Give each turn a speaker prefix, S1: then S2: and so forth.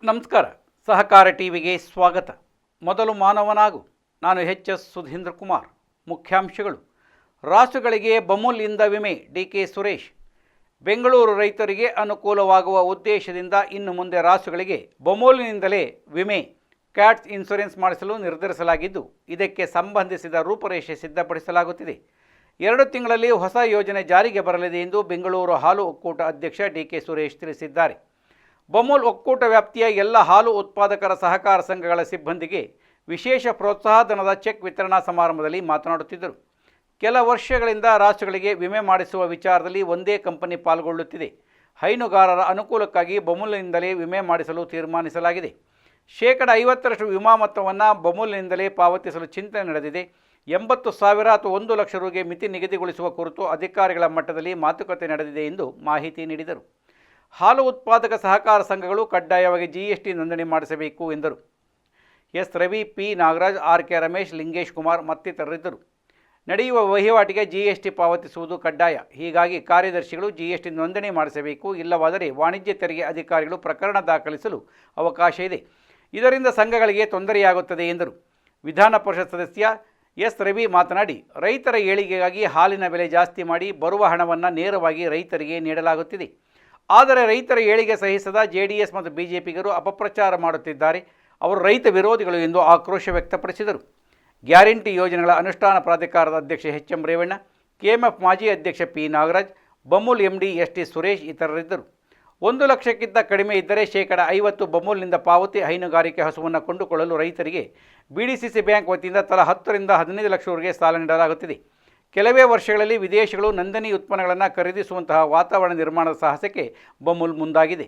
S1: ನಮಸ್ಕಾರ. ಸಹಕಾರ ಟಿವಿಗೆ ಸ್ವಾಗತ. ಮೊದಲು ಮಾನವನಾಗು. ನಾನು ಎಚ್.ಎಸ್. ಸುಧೀಂದ್ರ ಕುಮಾರ್. ಮುಖ್ಯಾಂಶಗಳು. ರಾಸುಗಳಿಗೆ ಬಮೂಲ್ನಿಂದ ವಿಮೆ. ಡಿ.ಕೆ. ಸುರೇಶ್. ಬೆಂಗಳೂರು ರೈತರಿಗೆ ಅನುಕೂಲವಾಗುವ ಉದ್ದೇಶದಿಂದ ಇನ್ನು ಮುಂದೆ ರಾಸುಗಳಿಗೆ ಬಮೂಲಿನಿಂದಲೇ ವಿಮೆ ಕ್ಯಾಟ್ಸ್ ಇನ್ಶೂರೆನ್ಸ್ ಮಾಡಿಸಲು ನಿರ್ಧರಿಸಲಾಗಿದ್ದು, ಇದಕ್ಕೆ ಸಂಬಂಧಿಸಿದ ರೂಪರೇಷೆ ಸಿದ್ಧಪಡಿಸಲಾಗುತ್ತಿದೆ. 2 ತಿಂಗಳಲ್ಲಿ ಹೊಸ ಯೋಜನೆ ಜಾರಿಗೆ ಬರಲಿದೆ ಎಂದು ಬೆಂಗಳೂರು ಹಾಲು ಒಕ್ಕೂಟ ಅಧ್ಯಕ್ಷ ಡಿ.ಕೆ. ಸುರೇಶ್ ತಿಳಿಸಿದ್ದಾರೆ. ಬಮೂಲ್ ಒಕ್ಕೂಟ ವ್ಯಾಪ್ತಿಯ ಎಲ್ಲ ಹಾಲು ಉತ್ಪಾದಕರ ಸಹಕಾರ ಸಂಘಗಳ ಸಿಬ್ಬಂದಿಗೆ ವಿಶೇಷ ಪ್ರೋತ್ಸಾಹಧನದ ಚೆಕ್ ವಿತರಣಾ ಸಮಾರಂಭದಲ್ಲಿ ಮಾತನಾಡುತ್ತಿದ್ದರು. ಕೆಲ ವರ್ಷಗಳಿಂದ ರಾಸುಗಳಿಗೆ ವಿಮೆ ಮಾಡಿಸುವ ವಿಚಾರದಲ್ಲಿ ಒಂದೇ ಕಂಪನಿ ಪಾಲ್ಗೊಳ್ಳುತ್ತಿದೆ. ಹೈನುಗಾರರ ಅನುಕೂಲಕ್ಕಾಗಿ ಬಮೂಲ್ನಿಂದಲೇ ವಿಮೆ ಮಾಡಿಸಲು ತೀರ್ಮಾನಿಸಲಾಗಿದೆ. 50% ವಿಮಾ ಮೊತ್ತವನ್ನು ಬಮೂಲ್ನಿಂದಲೇ ಪಾವತಿಸಲು ಚಿಂತನೆ ನಡೆದಿದೆ. 80,000 ಅಥವಾ 1 ಲಕ್ಷ ರುಗೆ ಮಿತಿ ನಿಗದಿಗೊಳಿಸುವ ಕುರಿತು ಅಧಿಕಾರಿಗಳ ಮಟ್ಟದಲ್ಲಿ ಮಾತುಕತೆ ನಡೆದಿದೆ ಎಂದು ಮಾಹಿತಿ ನೀಡಿದರು. ಹಾಲು ಉತ್ಪಾದಕ ಸಹಕಾರ ಸಂಘಗಳು ಕಡ್ಡಾಯವಾಗಿ GST ನೋಂದಣಿ ಮಾಡಿಸಬೇಕು ಎಂದರು. S. Ravi, P. Nagaraj, R K. Ramesh, Lingesh Kumar ಮತ್ತಿತರರಿದ್ದರು. ನಡೆಯುವ ವಹಿವಾಟಿಗೆ GST ಪಾವತಿಸುವುದು ಕಡ್ಡಾಯ. ಹೀಗಾಗಿ ಕಾರ್ಯದರ್ಶಿಗಳು GST ನೋಂದಣಿ ಮಾಡಿಸಬೇಕು. ಇಲ್ಲವಾದರೆ ವಾಣಿಜ್ಯ ತೆರಿಗೆ ಅಧಿಕಾರಿಗಳು ಪ್ರಕರಣ ದಾಖಲಿಸಲು ಅವಕಾಶ ಇದೆ. ಇದರಿಂದ ಸಂಘಗಳಿಗೆ ತೊಂದರೆಯಾಗುತ್ತದೆ ಎಂದರು. ವಿಧಾನ ಪರಿಷತ್ ಸದಸ್ಯ ಎಸ್. ರವಿ ಮಾತನಾಡಿ, ರೈತರ ಏಳಿಗೆಗಾಗಿ ಹಾಲಿನ ಬೆಲೆ ಜಾಸ್ತಿ ಮಾಡಿ ಬರುವ ಹಣವನ್ನು ನೇರವಾಗಿ ರೈತರಿಗೆ ನೀಡಲಾಗುತ್ತಿದೆ. ಆದರೆ ರೈತರ ಏಳಿಗೆ ಸಹಿಸದ JDS ಮತ್ತು BJಪಿಗರು ಅಪಪ್ರಚಾರ ಮಾಡುತ್ತಿದ್ದಾರೆ. ಅವರು ರೈತ ವಿರೋಧಿಗಳು ಎಂದು ಆಕ್ರೋಶ ವ್ಯಕ್ತಪಡಿಸಿದರು. ಗ್ಯಾರಂಟಿ ಯೋಜನೆಗಳ ಅನುಷ್ಠಾನ ಪ್ರಾಧಿಕಾರದ ಅಧ್ಯಕ್ಷ ಎಚ್.ಎಂ. ರೇವಣ್ಣ, KMF ಮಾಜಿ ಅಧ್ಯಕ್ಷ P. Nagaraj, Bamul MD ST Suresh ಇತರರಿದ್ದರು. 1 ಲಕ್ಷಕ್ಕಿಂತ ಕಡಿಮೆ ಇದ್ದರೆ 50% ಬಮೂಲ್ನಿಂದ ಪಾವತಿ. ಹೈನುಗಾರಿಕೆ ಹಸುವನ್ನು ಕೊಂಡುಕೊಳ್ಳಲು ರೈತರಿಗೆ BDCC ಬ್ಯಾಂಕ್ ವತಿಯಿಂದ ತಲಾ 10 ರಿಂದ 15 ಲಕ್ಷವರೆಗೆ ಸಾಲ ನೀಡಲಾಗುತ್ತಿದೆ. ಕೆಲವೇ ವರ್ಷಗಳಲ್ಲಿ ವಿದೇಶಗಳು ನಂದಿನಿ ಉತ್ಪನ್ನಗಳನ್ನು ಖರೀದಿಸುವಂತಹ ವಾತಾವರಣ ನಿರ್ಮಾಣದ ಸಾಹಸಕ್ಕೆ ಬಮೂಲ್ ಮುಂದಾಗಿದೆ.